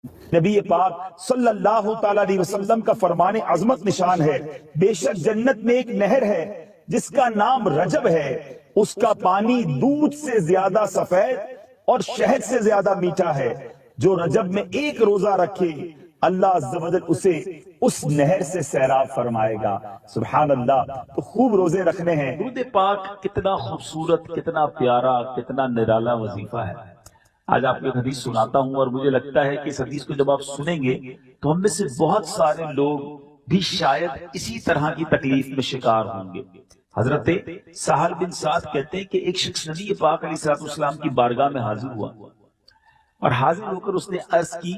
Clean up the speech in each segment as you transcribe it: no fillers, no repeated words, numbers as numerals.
نبی پاک صلی اللہ تعالی علیہ وسلم کا فرمان عظمت نشان ہے، بے شک جنت میں ایک نہر ہے جس کا نام رجب ہے، اس کا پانی دودھ سے زیادہ سفید اور شہد سے زیادہ میٹھا ہے، جو رجب میں ایک روزہ رکھے اللہ عز و جل اسے اس نہر سے سیراب فرمائے گا۔ سبحان اللہ۔ تو خوب روزے رکھنے ہیں۔ درود پاک کتنا خوبصورت، کتنا پیارا، کتنا نرالا وظیفہ ہے۔ آج آپ کو ایک حدیث سناتا ہوں، اور مجھے لگتا ہے کہ اس حدیث کو جب آپ سنیں گے تو ہم میں سے بہت سارے لوگ بھی شاید اسی طرح کی تکلیف میں شکار ہوں گے۔ حضرت سہل بن سعد کہتے ہیں کہ ایک شخص نبی پاک علیہ الصلوۃ والسلام کی بارگاہ میں حاضر ہوا، اور حاضر ہو کر اس نے عرض کی،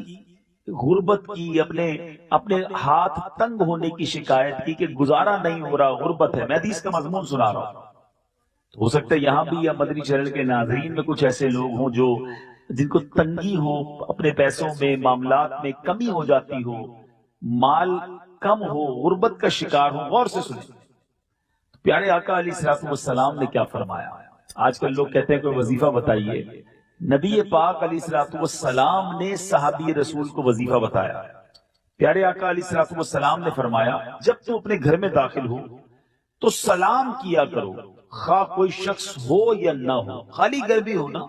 غربت کی، اپنے ہاتھ تنگ ہونے کی شکایت کی کہ گزارا نہیں ہو رہا، غربت ہے۔ میں حدیث کا مضمون سنا رہا ہوں، تو ہو سکتا ہے یہاں بھی یا مدنی چینل کے ناظرین میں کچھ ایسے لوگ ہوں جو جن کو تنگی ہو، اپنے پیسوں میں، معاملات میں کمی ہو جاتی ہو، مال کم ہو، غربت کا شکار ہو۔ غور سے سنیں، پیارے آقا علیہ الصلوۃ والسلام نے کیا فرمایا۔ آج کل لوگ کہتے ہیں کوئی وظیفہ بتائیے، نبی پاک علیہ الصلوۃ والسلام نے صحابی رسول کو وظیفہ بتایا۔ پیارے آقا علیہ الصلوۃ والسلام نے فرمایا، جب تم اپنے گھر میں داخل ہو تو سلام کیا کرو، خواہ کوئی شخص ہو یا نہ ہو، خالی گھر بھی ہو نا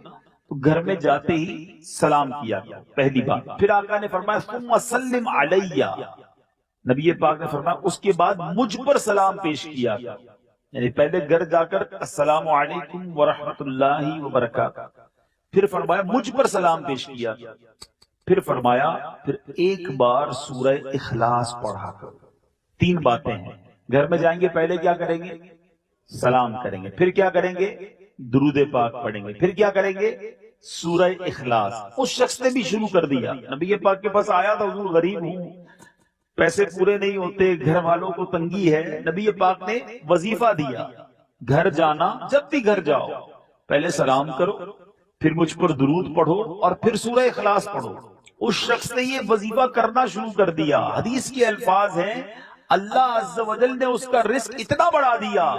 تو گھر میں جاتے ہی سلام کیا کرو، پہلی بات۔ پھر آقا نے فرمایا ثم سلم علیہ، نبی پاک نے فرمایا اس کے بعد مجھ پر سلام پیش کیا کرو، یعنی پہلے گھر جا کر السلام علیکم ورحمۃ اللہ وبرکاتہ، پھر فرمایا مجھ پر سلام پیش کیا، پھر فرمایا پھر ایک بار سورہ اخلاص پڑھا کرو۔ تین باتیں ہیں، گھر میں جائیں گے پہلے کیا کریں گے؟ سلام کریں گے، پھر کیا کریں گے؟ درود پاک پڑھیں گے، پھر کیا کریں گے؟ سورہ اخلاص۔ اس شخص نے بھی شروع کر دیا، نبی پاک کے پاس آیا تھا، حضور غریب ہوں، پیسے پورے نہیں ہوتے، گھر والوں کو تنگی ہے۔ نبی پاک نے وظیفہ دیا، گھر جانا، جب بھی گھر جاؤ پہلے سلام کرو، پھر مجھ پر درود پڑھو، اور پھر سورہ اخلاص پڑھو۔ اس شخص نے یہ وظیفہ کرنا شروع کر دیا۔ حدیث کے الفاظ ہیں، اللہ عز و جل نے اس کا رزق اتنا بڑھا دیا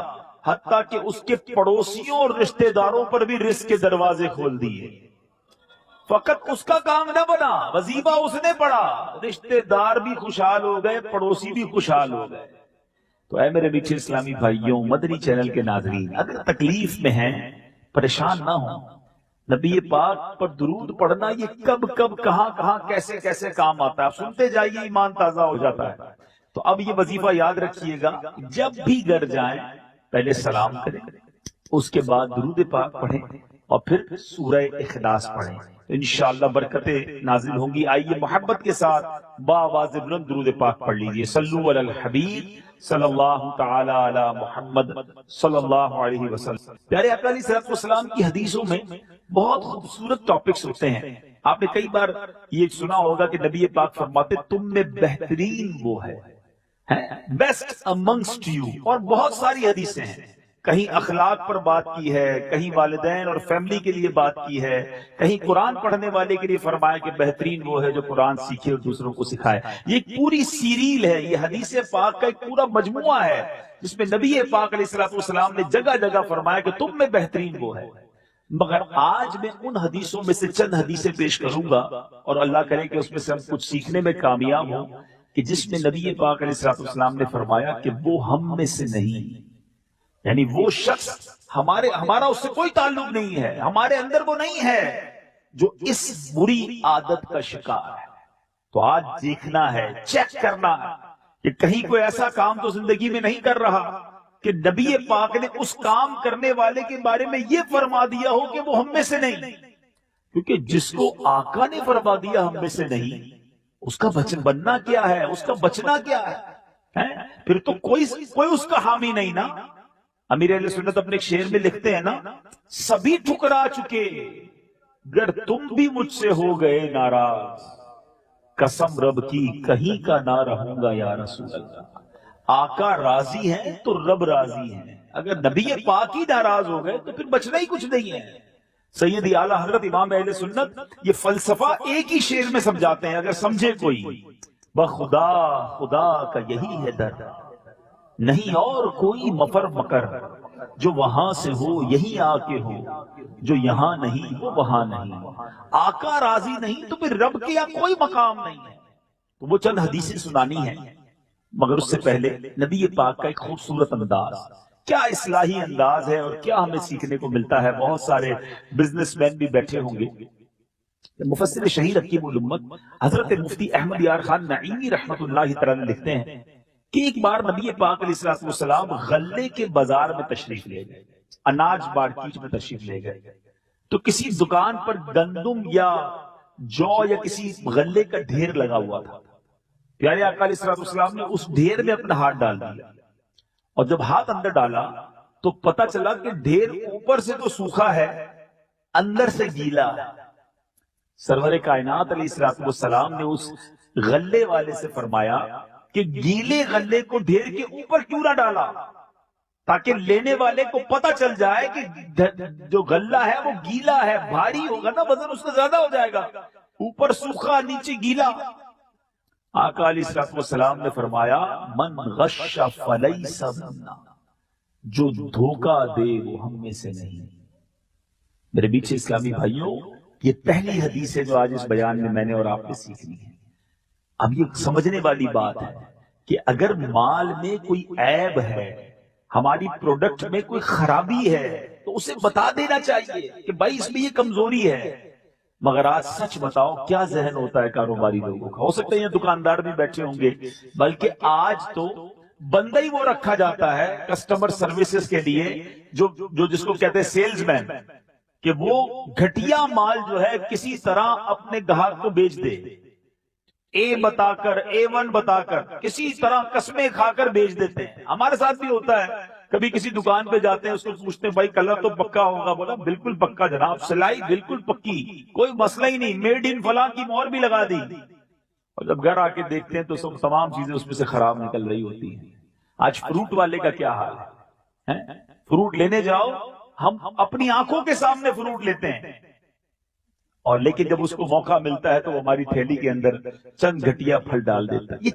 حتیٰ کہ اس کے پڑوسیوں اور رشتہ داروں پر بھی رزق کے دروازے کھول دیے۔ فقط اس کا کام نہ بنا، وظیفہ اس نے پڑھا، رشتہ دار بھی خوشحال ہو گئے، پڑوسی بھی خوشحال ہو گئے۔ تو اے میرے میٹھے اسلامی بھائیوں، مدنی چینل کے ناظرین، اگر تکلیف میں ہیں پریشان نہ ہوں، نبی پاک پر درود پڑھنا یہ کب کب کہاں کہاں کیسے کیسے کام آتا ہے، آپ سنتے جائیے، ایمان تازہ ہو جاتا ہے۔ تو اب یہ وظیفہ یاد رکھیے گا، جب بھی گھر جائیں پہلے سلام کریں، اس کے بعد درود پاک پڑھیں، اور پھر سورہ اخلاص پڑھیں، انشاءاللہ برکتیں نازل ہوں گی۔ آئیے محبت کے ساتھ بآواز بلند درود پاک پڑھ لیجیے، صلو علی الحبیب صلی اللہ تعالی علی محمد صلی اللہ علیہ وسلم۔ پیارے آقا علیہ الصلوۃ والسلام کی حدیثوں میں بہت خوبصورت ٹاپکس ہوتے ہیں۔ آپ نے کئی بار یہ سنا ہوگا کہ نبی پاک فرماتے تم میں بہترین وہ ہے، بیسٹ امنگسٹ یو، اور بہت ساری حدیثیں ہیں، کہیں اخلاق پر بات کی ہے، کہیں والدین اور فیملی کے لیے بات کی ہے، کہیں قرآن پڑھنے والے کے لیے فرمایا کہ بہترین وہ ہے جو قرآن سیکھے اور دوسروں کو سکھائے۔ یہ پوری سیریل ہے، یہ حدیث پاک کا ایک پورا مجموعہ ہے جس میں نبی پاک علیہ الصلوۃ والسلام نے جگہ جگہ فرمایا کہ تم میں بہترین وہ ہے۔ مگر آج میں ان حدیثوں میں سے چند حدیثیں پیش کروں گا، اور اللہ کرے کہ اس میں سے ہم کچھ سیکھنے میں کامیاب ہوں، کہ جس میں نبی پاک علیہ الصلوۃ والسلام نے فرمایا کہ وہ ہم میں سے نہیں، یعنی وہ شخص ہمارا اس سے کوئی تعلق نہیں ہے، ہمارے اندر وہ نہیں ہے جو اس بری عادت کا شکار ہے۔ تو آج دیکھنا ہے، چیک کرنا ہے کہ کہیں کوئی ایسا کام تو زندگی میں نہیں کر رہا کہ نبی پاک نے اس کام کرنے والے کے بارے میں یہ فرما دیا ہو کہ وہ ہم میں سے نہیں، کیونکہ جس کو آقا نے فرما دیا ہم میں سے نہیں، اس کا بننا کیا ہے، اس کا بچنا کیا ہے؟ پھر تو کوئی اس کا حامی نہیں نا۔ امیر اہل سنت اپنے ایک شعر میں لکھتے ہیں نا، سبھی ٹھکرا چکے گر تم بھی مجھ سے ہو گئے ناراض، قسم رب کی کہیں کا نہ رہوں گا یا رسول اللہ۔ آقا راضی ہیں تو رب راضی ہیں، اگر نبی پاک ہی ناراض ہو گئے تو پھر بچنا ہی کچھ نہیں ہے۔ سیدی اعلیٰ حضرت امام اہل سنت یہ فلسفہ ایک ہی شعر میں سمجھاتے ہیں، اگر سمجھے کوئی، بخدا خدا کا یہی ہے در، نہیں اور کوئی مفر مکر، جو وہاں سے ہو یہی آ کے ہو، جو یہاں نہیں وہ وہاں نہیں، آقا راضی نہیں تو پھر رب کے یہاں کوئی مقام نہیں ہے۔ تو وہ چند حدیثیں سنانی ہیں، مگر اس سے پہلے نبی پاک کا ایک خوبصورت انداز، کیا اصلاحی انداز ہے اور کیا ہمیں سیکھنے کو ملتا ہے۔ بہت سارے بزنس مین بھی بیٹھے ہوں گے۔ مفسر شہیر حکیم الامت حضرت مفتی احمد یار خان نعیمی رحمۃ اللہ تعالی لکھتے ہیں کہ ایک بار نبی پاک علیہ السلام غلے کے بازار میں تشریف لے گئے، اناج مارکیٹ میں تشریف لے گئے، تو کسی دکان پر گندم یا جو یا کسی غلے کا ڈھیر لگا ہوا تھا۔ پیارے آقا علیہ السلام نے اس ڈھیر میں اپنا ہاتھ ڈال دیا، اور جب ہاتھ اندر ڈالا تو پتا چلا کہ ڈھیر اوپر سے تو سوکھا ہے، اندر سے گیلا ہے۔ سرور کائنات علیہ السلام نے اس غلے والے سے فرمایا کہ گیلے غلے کو ڈھیر کے اوپر کیوں نہ ڈالا، تاکہ لینے والے کو پتا چل جائے کہ جو غلہ ہے وہ گیلا ہے، بھاری ہوگا نا، وزن اس کا زیادہ ہو جائے گا، اوپر سوکھا نیچے گیلا۔ آقا علیہ السلام نے فرمایا من غش فلیس منا، جو دھوکہ دے وہ ہم میں سے نہیں۔ میرے بیچ اسلامی بھائیوں، یہ پہلی حدیث ہے جو آج اس بیان میں میں نے اور آپ نے سیکھنی ہے۔ اب یہ سمجھنے والی بات ہے کہ اگر مال میں کوئی عیب ہے، ہماری پروڈکٹ میں کوئی خرابی ہے، تو اسے بتا دینا چاہیے کہ بھائی اس میں یہ کمزوری ہے۔ مگر آج سچ بتاؤ کیا ذہن ہوتا ہے کاروباری لوگوں کا، ہو سکتا ہے یہ دکاندار بھی بیٹھے ہوں گے، بلکہ آج تو بندہ ہی وہ رکھا جاتا ہے کسٹمر سروسز کے لیے جو جس کو کہتے ہیں سیلز مین، کہ وہ گھٹیا مال جو ہے کسی طرح اپنے گاہک کو بیچ دے، اے بتا کر A1 بتا کر کسی طرح قسمیں کھا کر بیچ دیتے ہیں۔ ہمارے ساتھ بھی ہوتا ہے، کبھی کسی دکان پہ جاتے ہیں، اس کو پوچھتے ہیں بھائی کلر تو پکا ہوگا، بولا بالکل پکا جناب، سلائی بالکل پکی، کوئی مسئلہ ہی نہیں، میڈ ان فلاں کی مہر بھی لگا دی۔ اور جب گھر آ کے دیکھتے ہیں تو سب تمام چیزیں اس میں سے خراب نکل رہی ہوتی ہیں۔ آج فروٹ والے کا کیا حال ہے، فروٹ لینے جاؤ، ہم اپنی آنکھوں کے سامنے فروٹ لیتے ہیں، اور لیکن جب اس کو موقع ملتا ہے تو وہ ہماری تھیلی کے اندر چند گھٹیا پھل ڈال دیتا ہے۔ یہ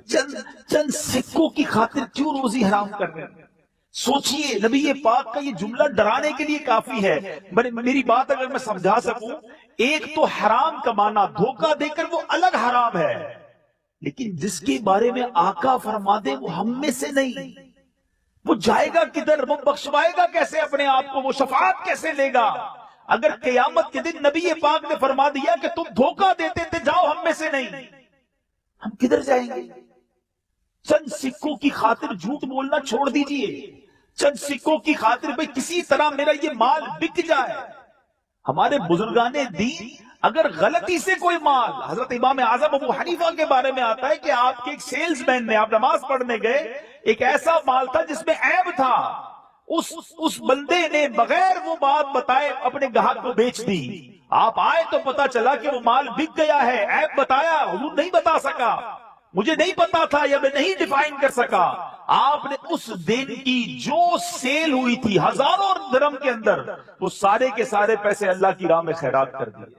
چند سکوں کی خاطر کیوں روزی حرام کر رہے ہیں؟ سوچئے، نبی پاک کا یہ جملہ ڈرانے کے لیے کافی ہے۔ میری بات اگر میں سمجھا سکوں، ایک تو حرام کمانا، دھوکہ دے کر وہ الگ حرام ہے، لیکن جس کے بارے میں آقا فرما دے وہ ہم میں سے نہیں، وہ جائے گا کدھر، وہ بخشوائے گا کیسے اپنے آپ کو، وہ شفاعت کیسے لے گا؟ اگر قیامت کے دن نبی پاک نے فرما دیا کہ تم دھوکہ دیتے تھے، جاؤ ہم میں سے نہیں، ہم کدھر جائیں گے؟ چند سکوں کی خاطر جھوٹ بولنا چھوڑ دیجئے، چند سکوں کی خاطر بھئی کسی طرح میرا یہ مال بک جائے۔ ہمارے بزرگان دین اگر غلطی سے کوئی مال، حضرت امام اعظم ابو حنیفہ کے بارے میں آتا ہے کہ آپ کے ایک سیلز مین نے، آپ نماز پڑھنے گئے، ایک ایسا مال تھا جس میں عیب تھا، اس بندے نے بغیر وہ بات بتائے اپنے گاہک کو بیچ دی۔ آپ آئے تو پتا چلا کہ وہ مال بک گیا ہے، عیب بتایا، حضور نہیں بتا سکا، مجھے نہیں پتا تھا یا میں نہیں ڈیفائن کر سکا۔ آپ نے اس دن کی جو سیل ہوئی تھی ہزاروں درہم کے اندر، وہ سارے کے سارے پیسے اللہ کی راہ میں خیرات کر دیے،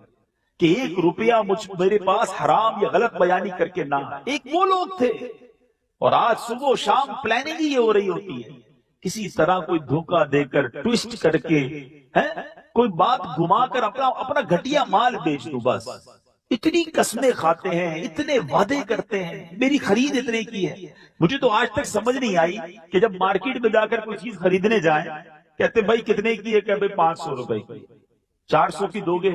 کہ ایک روپیہ میرے پاس حرام یا غلط بیانی کر کے نہ۔ ایک وہ لوگ تھے، اور آج صبح و شام پلاننگ ہی ہو رہی ہوتی ہے، کسی طرح کوئی دھوکہ دے کر، ٹویسٹ کر کے، کوئی بات گھما کر اپنا گھٹیا مال بیچ دو، بس اتنی قسمیں کھاتے ہیں، اتنے وعدے کرتے ہیں، میری خرید اتنے کی ہے۔ مجھے تو آج تک سمجھ نہیں آئی کہ جب مارکیٹ میں جا کر کوئی چیز خریدنے جائیں، کہتے بھائی کتنے کی ہے، کہ بھائی 500 روپے کی، 400 کی دو گے؟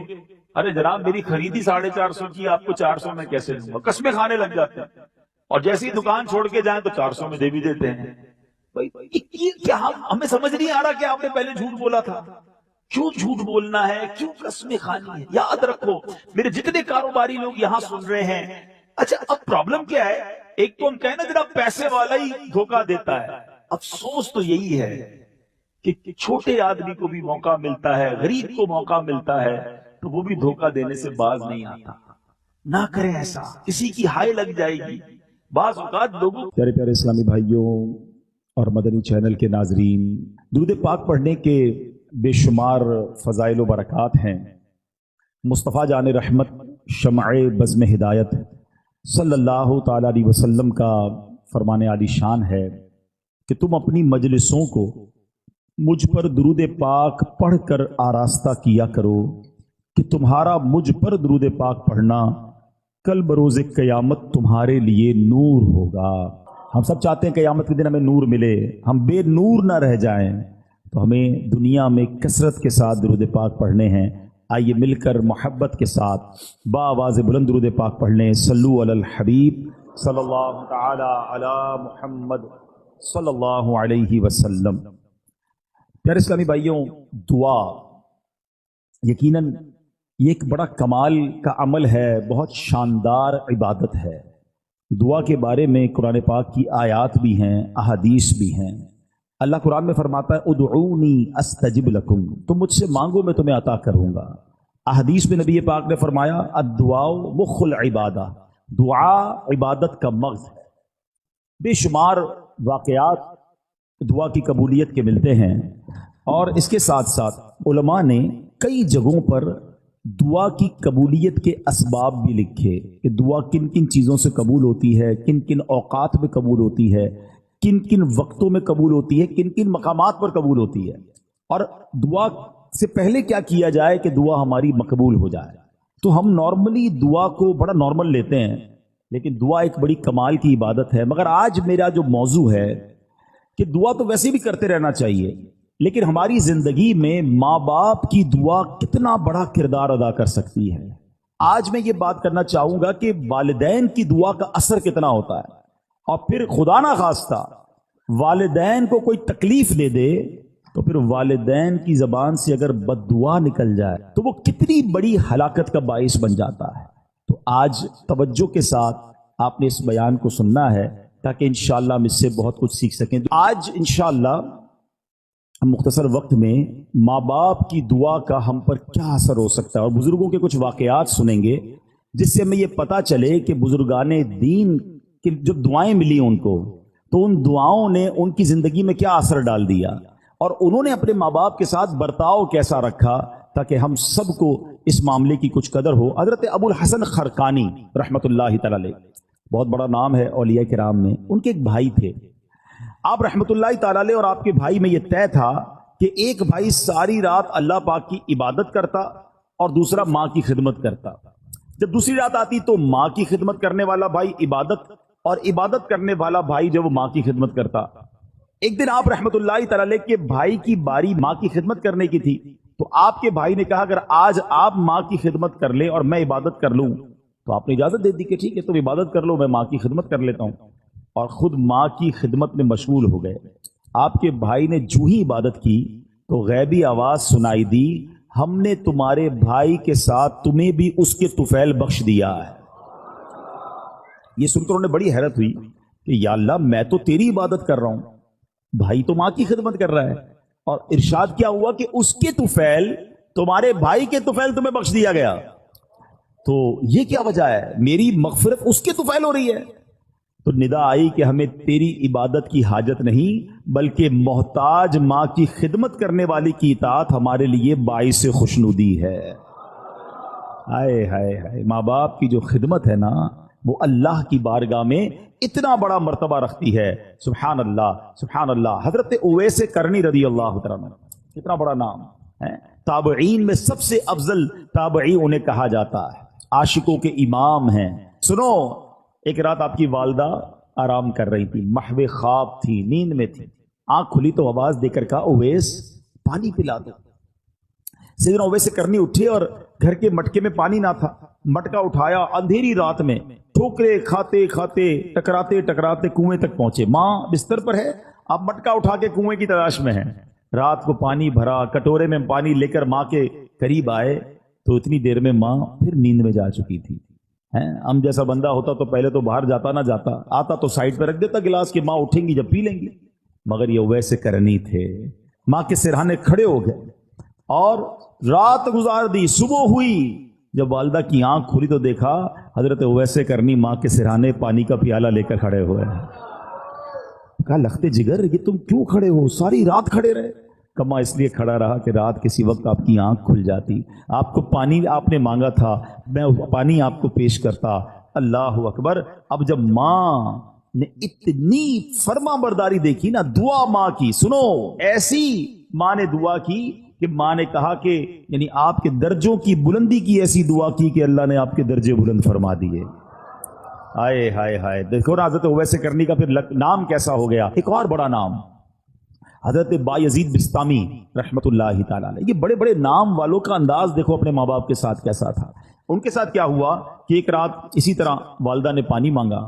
ارے جناب میری خریدی 450 کی، آپ کو 400 میں کیسے دوں گا؟ قسمیں کھانے لگ جاتے ہیں، اور جیسی دکان چھوڑ کے جائیں تو 400 میں دے بھی دیتے ہیں۔ کیا ہمیں سمجھ نہیں آ رہا کہ آپ نے پہلے جھوٹ بولا تھا؟ کیوں جھوٹ بولنا ہے؟ کیوں قسمیں کھانی ہے؟ یاد رکھو میرے جتنے کاروباری لوگ یہاں سن رہے ہیں، اچھا اب پرابلم کیا ہے؟ ایک تو ہم کہیں نا جناب پیسے والا ہی دھوکہ دیتا ہے، افسوس تو یہی ہے کہ چھوٹے آدمی کو بھی موقع ملتا ہے، غریب کو موقع ملتا ہے، تو وہ بھی دھوکہ دینے سے باز نہیں آتا۔ نہ کریں ایسا، کسی کی ہائے لگ جائے گی۔ بعض اوقات لوگوں، پیارے پیارے اسلامی بھائیوں اور مدنی چینل کے ناظرین، درود پاک پڑھنے کے بے شمار فضائل و برکات ہیں۔ مصطفیٰ جان رحمت، شمع بزم ہدایت صلی اللہ تعالی علیہ وسلم کا فرمان عالی شان ہے کہ تم اپنی مجلسوں کو مجھ پر درود پاک پڑھ کر آراستہ کیا کرو کہ تمہارا مجھ پر درود پاک پڑھنا کل بروز قیامت تمہارے لیے نور ہوگا۔ ہم سب چاہتے ہیں قیامت کے دن ہمیں نور ملے، ہم بے نور نہ رہ جائیں، تو ہمیں دنیا میں کثرت کے ساتھ درود پاک پڑھنے ہیں۔ آئیے مل کر محبت کے ساتھ بآواز بلند درود پاک پڑھ لیں۔ صلو علی الحبیب صلی اللہ تعالی علی محمد صلی اللہ علیہ وسلم۔ پیارے اسلامی بھائیوں، دعا یقیناً یہ ایک بڑا کمال کا عمل ہے، بہت شاندار عبادت ہے۔ دعا کے بارے میں قرآن پاک کی آیات بھی ہیں، احادیث بھی ہیں۔ اللہ قرآن میں فرماتا ہے ادعونی استجب لکم، تم مجھ سے مانگو میں تمہیں عطا کروں گا۔ احادیث میں نبی پاک نے فرمایا الدعاء مخ العبادہ، دعا عبادت کا مغز ہے۔ بے شمار واقعات دعا کی قبولیت کے ملتے ہیں، اور اس کے ساتھ ساتھ علماء نے کئی جگہوں پر دعا کی قبولیت کے اسباب بھی لکھے کہ دعا کن کن چیزوں سے قبول ہوتی ہے، کن کن اوقات میں قبول ہوتی ہے، کن کن وقتوں میں قبول ہوتی ہے، کن کن مقامات پر قبول ہوتی ہے، اور دعا سے پہلے کیا کیا جائے کہ دعا ہماری مقبول ہو جائے۔ تو ہم نارملی دعا کو بڑا نارمل لیتے ہیں، لیکن دعا ایک بڑی کمال کی عبادت ہے۔ مگر آج میرا جو موضوع ہے کہ دعا تو ویسے بھی کرتے رہنا چاہیے، لیکن ہماری زندگی میں ماں باپ کی دعا کتنا بڑا کردار ادا کر سکتی ہے۔ آج میں یہ بات کرنا چاہوں گا کہ والدین کی دعا کا اثر کتنا ہوتا ہے، اور پھر خدا نہ خواستہ والدین کو کوئی تکلیف دے دے تو پھر والدین کی زبان سے اگر بد دعا نکل جائے تو وہ کتنی بڑی ہلاکت کا باعث بن جاتا ہے۔ تو آج توجہ کے ساتھ آپ نے اس بیان کو سننا ہے تاکہ انشاءاللہ ہم اس سے بہت کچھ سیکھ سکیں۔ آج انشاءاللہ مختصر وقت میں ماں باپ کی دعا کا ہم پر کیا اثر ہو سکتا ہے، اور بزرگوں کے کچھ واقعات سنیں گے جس سے ہمیں یہ پتہ چلے کہ بزرگان دین کی جو دعائیں ملی ان کو، تو ان دعاؤں نے ان کی زندگی میں کیا اثر ڈال دیا، اور انہوں نے اپنے ماں باپ کے ساتھ برتاؤ کیسا رکھا تاکہ ہم سب کو اس معاملے کی کچھ قدر ہو۔ حضرت ابو الحسن خرقانی رحمۃ اللہ تعالی علیہ، بہت بڑا نام ہے اولیاء کرام میں، ان کے ایک بھائی تھے آپ رحمۃ اللہ تعالی علیہ، اور آپ کے بھائی میں یہ طے تھا کہ ایک بھائی ساری رات اللہ پاک کی عبادت کرتا اور دوسرا ماں کی خدمت کرتا۔ جب دوسری رات آتی تو ماں کی خدمت کرنے والا بھائی عبادت، اور عبادت کرنے والا بھائی جو وہ ماں کی خدمت کرتا۔ ایک دن آپ رحمۃ اللہ تعالی علیہ کے بھائی کی باری ماں کی خدمت کرنے کی تھی، تو آپ کے بھائی نے کہا اگر آج آپ ماں کی خدمت کر لیں اور میں عبادت کر لوں، تو آپ نے اجازت دے دی کہ ٹھیک ہے تم عبادت کر لو، میں ماں کی خدمت کر لیتا ہوں، اور خود ماں کی خدمت میں مشغول ہو گئے۔ آپ کے بھائی نے جو ہی عبادت کی تو غیبی آواز سنائی دی، ہم نے تمہارے بھائی کے ساتھ تمہیں بھی اس کے طفیل بخش دیا ہے۔ یہ سن کر انہیں بڑی حیرت ہوئی کہ یا اللہ میں تو تیری عبادت کر رہا ہوں، بھائی تو ماں کی خدمت کر رہا ہے، اور ارشاد کیا ہوا کہ اس کے طفیل، تمہارے بھائی کے طفیل تمہیں بخش دیا گیا، تو یہ کیا وجہ ہے، میری مغفرت اس کے طفیل ہو رہی ہے؟ تو ندا آئی کہ ہمیں تیری عبادت کی حاجت نہیں، بلکہ محتاج ماں کی خدمت کرنے والی کی اطاعت ہمارے لیے باعث خوشنودی ہے۔ ہائے ہائے ہائے، ماں باپ کی جو خدمت ہے نا وہ اللہ کی بارگاہ میں اتنا بڑا مرتبہ رکھتی ہے۔ سبحان اللہ سبحان اللہ۔ حضرت اویس کرنی رضی اللہ تعالیٰ عنہ، اتنا بڑا نام ہے، تابعین میں سب سے افضل تابعی انہیں کہا جاتا ہے، عاشقوں کے امام ہیں۔ سنو، ایک رات آپ کی والدہ آرام کر رہی تھی، محو خواب تھی، نیند میں تھی، آنکھ کھلی تو آواز دے کر کہا اویس پانی پلا دو۔ سیدنا اویس کرنی اٹھے اور گھر کے مٹکے میں پانی نہ تھا، مٹکا اٹھایا، اندھیری رات میں ٹھوکرے کھاتے کھاتے ٹکراتے ٹکراتے کنویں تک پہنچے۔ ماں بستر پر ہے، آپ مٹکا اٹھا کے کنویں کی تلاش میں ہیں۔ رات کو پانی بھرا، کٹورے میں پانی لے کر ماں کے قریب آئے تو اتنی دیر میں ماں پھر نیند میں جا چکی تھی۔ ہم جیسا بندہ ہوتا تو پہلے تو باہر جاتا نہ جاتا، آتا تو سائڈ پہ رکھ دیتا گلاس کہ ماں اٹھیں گی جب پی لیں گی، مگر یہ ویسے کرنی تھے، ماں کے سرہانے کھڑے ہو گئے اور رات گزار دی۔ صبح ہوئی، جب والدہ کی آنکھ کھلی تو دیکھا حضرت ویسے کرنی ماں کے سرہانے پانی کا پیالہ لے کر کھڑے ہوئے۔ کہا لختے جگر یہ تم کیوں کھڑے ہو، ساری رات کھڑے رہے؟ کما اس لیے کھڑا رہا کہ رات کسی وقت آپ کی آنکھ کھل جاتی، آپ کو پانی آپ نے مانگا تھا، میں پانی آپ کو پیش کرتا۔ اللہ اکبر۔ اب جب ماں نے اتنی فرما برداری دیکھی نا دعا ماں کی. سنو ایسی ماں نے دعا کی کہ ماں نے کہا کہ یعنی آپ کے درجوں کی بلندی کی ایسی دعا کی کہ اللہ نے آپ کے درجے بلند فرما دیے. ہائے ہائے ہائے. دیکھو نا حضرت اویس کرنی کا پھر نام کیسا ہو گیا. ایک اور بڑا نام حضرت بایزید بسطامی رحمت اللہ تعالی علیہ. یہ بڑے بڑے نام والوں کا انداز دیکھو اپنے ماں باپ کے ساتھ کیسا تھا. ان کے ساتھ کیا ہوا کہ ایک رات اسی طرح والدہ نے پانی مانگا,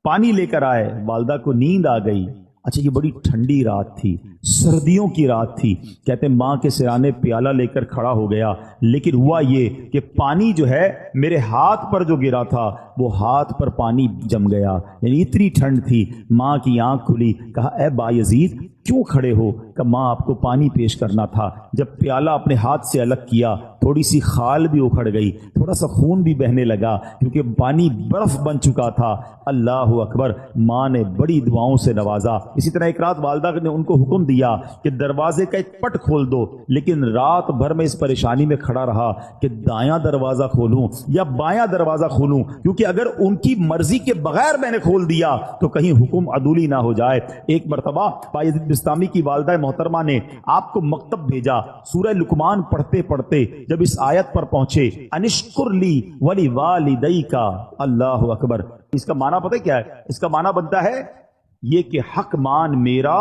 پانی لے کر آئے, والدہ کو نیند آ گئی. اچھا یہ بڑی ٹھنڈی رات تھی, سردیوں کی رات تھی. کہتے ہیں ماں کے سرانے پیالہ لے کر کھڑا ہو گیا, لیکن ہوا یہ کہ پانی جو ہے میرے ہاتھ پر جو گرا تھا وہ ہاتھ پر پانی جم گیا. یعنی اتنی ٹھنڈ تھی. ماں کی آنکھ کھلی, کہا اے بایزید کیوں کھڑے ہو؟ کہ ماں آپ کو پانی پیش کرنا تھا. جب پیالہ اپنے ہاتھ سے الگ کیا تھوڑی سی خال بھی اکھڑ گئی, تھوڑا سا خون بھی بہنے لگا کیونکہ پانی برف بن چکا تھا. اللہ اکبر. ماں نے بڑی دعاؤں سے نوازا. اسی طرح ایک رات والدہ نے ان کو حکم دیا کہ دروازے کا ایک پٹ کھول دو, لیکن رات بھر میں اس پریشانی میں کھڑا رہا کہ دایاں دروازہ کھولوں یا بایاں دروازہ کھولوں, کیونکہ اگر ان کی مرضی کے بغیر میں نے کھول دیا تو کہیں حکم عدولی نہ ہو جائے. ایک مرتبہ بایزید بسطامی کی والدہ محترمہ نے آپ کو مکتب بھیجا. سورہ لقمان پڑھتے پڑھتے جب اس آیت پر پہنچے, انشکر لی ولی والدیک, اللہ اکبر. اس کا معنی پتہ کیا ہے؟ اس کا معنی بنتا ہے یہ کہ حق مان میرا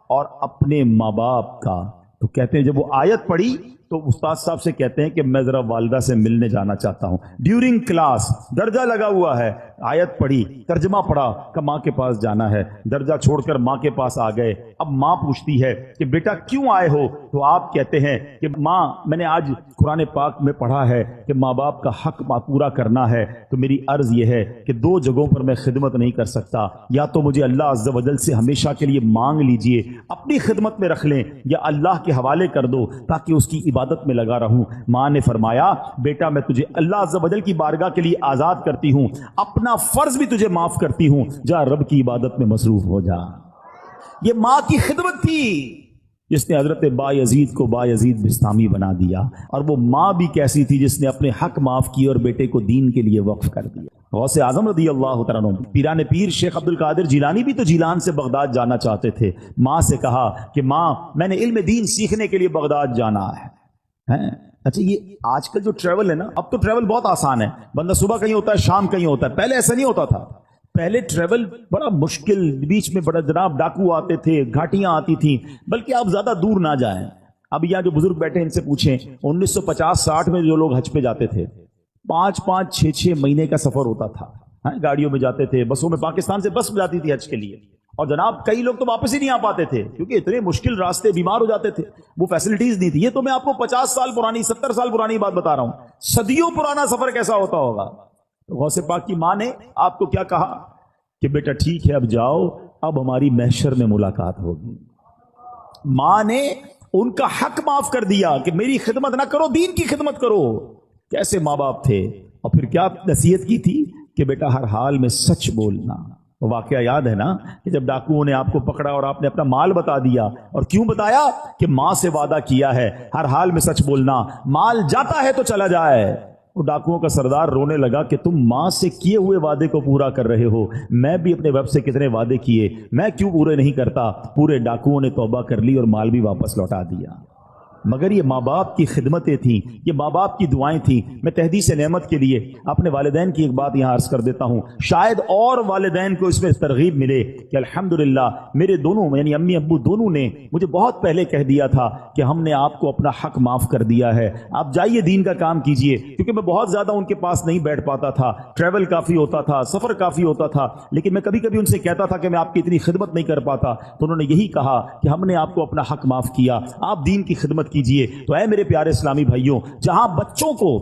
اور اپنے ماں باپ کا. تو کہتے ہیں جب وہ آیت پڑھی تو استاد صاحب سے کہتے ہیں کہ میں ذرا والدہ سے ملنے جانا چاہتا ہوں. ڈیورنگ کلاس درجہ لگا ہوا ہے, آیت پڑھی, ترجمہ پڑھا کہ ماں کے پاس جانا ہے. درجہ چھوڑ کر ماں کے پاس آ گئے. اب ماں پوچھتی ہے کہ بیٹا کیوں آئے ہو؟ تو آپ کہتے ہیں کہ ماں میں نے آج قرآن پاک میں پڑھا ہے کہ ماں باپ کا حق پورا کرنا ہے, تو میری عرض یہ ہے کہ دو جگہوں پر میں خدمت نہیں کر سکتا. یا تو مجھے اللہ عز و جل سے ہمیشہ کے لیے مانگ لیجئے, اپنی خدمت میں رکھ لیں, یا اللہ کے حوالے کر دو تاکہ اس کی عبادت میں لگا رہوں. ماں نے فرمایا بیٹا میں تجھے اللہ عز و جل کی بارگاہ کے لیے آزاد کرتی ہوں, اپنا فرض بھی تجھے معاف کرتی ہوں, جا رب کی عبادت میں مصروف ہو جا. یہ ماں کی خدمت تھی جس نے حضرت بایزید کو بایزید بسطامی بنا دیا. اور وہ ماں بھی کیسی تھی جس نے اپنے حق معاف کیے اور بیٹے کو دین کے لیے وقف کر دیا. غوث اعظم رضی اللہ تعالیٰ عنہ, پیران پیر شیخ عبد القادر جیلانی بھی تو جیلان سے بغداد جانا چاہتے تھے. ماں سے کہا کہ ماں میں نے علم دین سیکھنے کے لیے بغداد جانا ہے. اچھا یہ آج کل جو ٹریول ہے نا, اب تو ٹریول بہت آسان ہے, بندہ صبح کہیں ہوتا ہے شام کہیں ہوتا ہے. پہلے ایسا نہیں ہوتا تھا. پہلے ٹریول بڑا مشکل, بیچ میں بڑا جناب ڈاکو آتے تھے, گھاٹیاں آتی تھیں. بلکہ آپ زیادہ دور نہ جائیں. اب یہاں جو بزرگ بیٹھے ان سے پوچھیں 1950-60 میں جو لوگ حج پہ جاتے تھے 5-5 6-6 مہینے کا سفر ہوتا تھا. گاڑیوں میں جاتے تھے, بسوں میں, پاکستان سے بس جاتی تھی حج کے لیے. اور جناب کئی لوگ تو واپس ہی نہیں آ پاتے تھے کیونکہ اتنے مشکل راستے, بیمار ہو جاتے تھے, وہ فیسلٹیز نہیں تھی. یہ تو میں آپ کو 50 سال پرانی 70 سال پرانی بات بتا رہا ہوں. صدیوں پرانا سفر کیسا ہوتا ہوگا. غوث پاک کی ماں نے آپ کو کیا کہا کہ بیٹا ٹھیک ہے اب جاؤ, اب ہماری محشر میں ملاقات ہوگی. ماں نے ان کا حق معاف کر دیا کہ میری خدمت نہ کرو, دین کی خدمت کرو. کیسے ماں باپ تھے. اور پھر کیا نصیحت کی تھی کہ بیٹا ہر حال میں سچ بولنا. واقعہ یاد ہے نا کہ جب ڈاکوؤں نے آپ کو پکڑا اور آپ نے اپنا مال بتا دیا, اور کیوں بتایا کہ ماں سے وعدہ کیا ہے ہر حال میں سچ بولنا, مال جاتا ہے تو چلا جائے. وہ ڈاکوؤں کا سردار رونے لگا کہ تم ماں سے کیے ہوئے وعدے کو پورا کر رہے ہو, میں بھی اپنے ویب سے کتنے وعدے کیے, میں کیوں پورے نہیں کرتا. پورے ڈاکوؤں نے توبہ کر لی اور مال بھی واپس لوٹا دیا. مگر یہ ماں باپ کی خدمتیں تھیں, یہ ماں باپ کی دعائیں تھیں. میں تحدیث نعمت کے لیے اپنے والدین کی ایک بات یہاں عرض کر دیتا ہوں, شاید اور والدین کو اس میں ترغیب ملے کہ الحمدللہ میرے دونوں یعنی امی ابو دونوں نے مجھے بہت پہلے کہہ دیا تھا کہ ہم نے آپ کو اپنا حق معاف کر دیا ہے, آپ جائیے دین کا کام کیجئے. کیونکہ میں بہت زیادہ ان کے پاس نہیں بیٹھ پاتا تھا, ٹریول کافی ہوتا تھا, سفر کافی ہوتا تھا, لیکن میں کبھی کبھی ان سے کہتا تھا کہ میں آپ کی اتنی خدمت نہیں کر پاتا. تو انہوں نے یہی کہا کہ ہم نے آپ کو اپنا حق معاف کیا, آپ دین کی خدمت کیجئے. تو اے میرے پیارے اسلامی بھائیوں, جہاں بچوں کو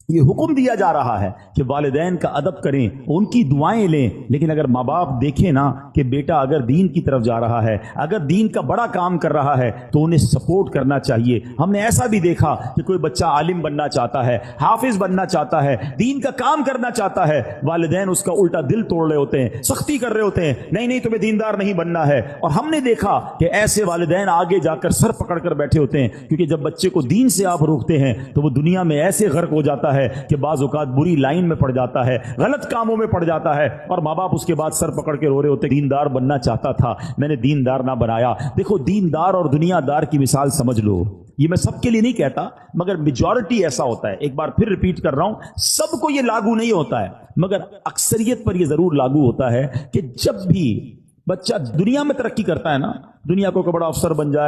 یہ حکم دیا جا رہا ہے کہ والدین کا ادب کریں, ان کی دعائیں لیں, لیکن اگر ماں باپ دیکھیں نا کہ بیٹا اگر دین کی طرف جا رہا ہے, اگر دین کا بڑا کام کر رہا ہے تو انہیں سپورٹ کرنا چاہیے. ہم نے ایسا بھی دیکھا کہ کوئی بچہ عالم بننا چاہتا ہے, حافظ بننا چاہتا ہے, دین کا کام کرنا چاہتا ہے, والدین اس کا الٹا دل توڑ رہے ہوتے ہیں, سختی کر رہے ہوتے ہیں, نہیں نہیں تمہیں دیندار نہیں بننا ہے. اور ہم نے دیکھا کہ ایسے والدین آگے جا کر سر پکڑ کر بیٹھے ہوتے ہیں, کیونکہ جب بچے کو دین سے آپ روکتے ہیں تو وہ دنیا میں ایسے غرق ہو جاتا ہے کہ بعض اوقات بری لائن میں پڑ جاتا ہے, غلط کاموں میں پڑ جاتا ہے, اور ماں باپ اس کے بعد سر پکڑ کے رو رہے ہوتے, دیندار بننا چاہتا تھا, میں نے دیندار نہ بنایا. دیکھو دیندار اور دنیا دار کی مثال سمجھ لو. یہ میں سب کے لیے نہیں کہتا, مگر میجورٹی ایسا ہوتا ہے. ایک بار پھر ریپیٹ کر رہا ہوں, سب کو یہ لاگو نہیں ہوتا ہے, مگر اکثریت پر یہ ضرور لاگو ہوتا ہے کہ جب بھی بچہ دنیا میں ترقی کرتا ہے نا, دنیا کو بڑا افسر بن جائے,